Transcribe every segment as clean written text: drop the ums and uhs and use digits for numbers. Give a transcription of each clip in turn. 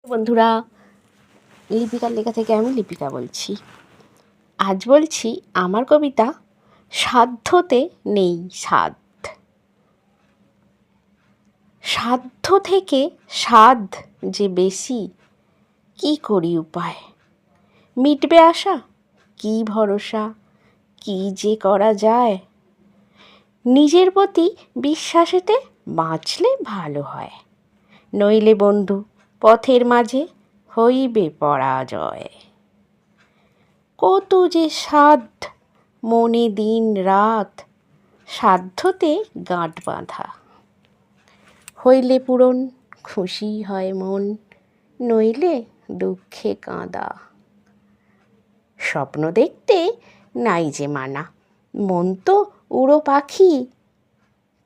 বন্ধুরা, লিপিকার লেখা থেকে আমি লিপিকা বলছি। আজ বলছি আমার কবিতা সাধ্যতে নেই সাধ। সাধ্য থেকে সাধ যে বেশি, কি করি উপায়? মিটবে আশা, কি ভরসা, কি যে করা যায়? নিজের প্রতি বিশ্বাসেতে বাঁচলে ভালো হয়, নইলে বন্ধু পথের মাঝে হইবে পরাজয়। কত যে সাধ মনে দিন রাত, সাধ্যতে গাঁট বাঁধা। হইলে পূরণ খুশি হয় মন, নইলে দুঃখে কাঁদা। স্বপ্ন দেখতে নাই যে মানা, মন তো উড়ো পাখি।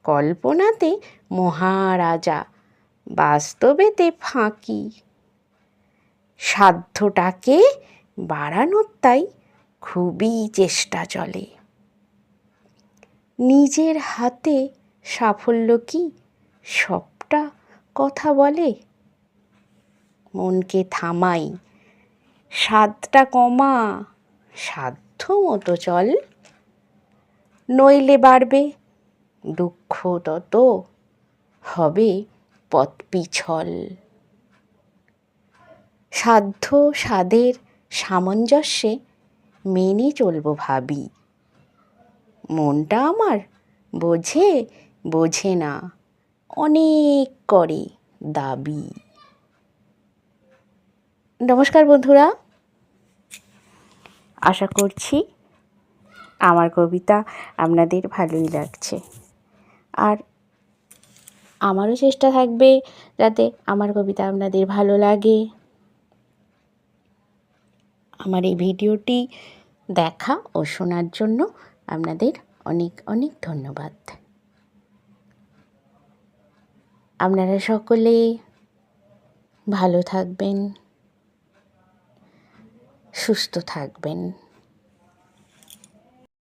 কল্পনাতে মহারাজা, বাস্তবেতে ফাঁকি। সাধ্যটাকে বাড়ানোর তাই খুবই চেষ্টা চলে। নিজের হাতে সাফল্য কি সবটা কথা বলে? মনকে থামাই, সাধটা কমা, সাধ্য মতো চল। নইলে বাড়বে দুঃখ তত, হবে পথ পিছল। সাধ্য সাধের সামঞ্জস্যে মেনে চলবো ভাবি। মনটা আমার বোঝে না, অনেক করে দাবি। নমস্কার বন্ধুরা, আশা করছি আমার কবিতা আপনাদের ভালোই লাগছে। আর আমারও চেষ্টা থাকবে যাতে আমার কবিতা আপনাদের ভালো লাগে। আমার এই ভিডিওটি দেখা ও শোনার জন্য আপনাদের অনেক অনেক ধন্যবাদ। আপনারা সকলে ভালো থাকবেন, সুস্থ থাকবেন।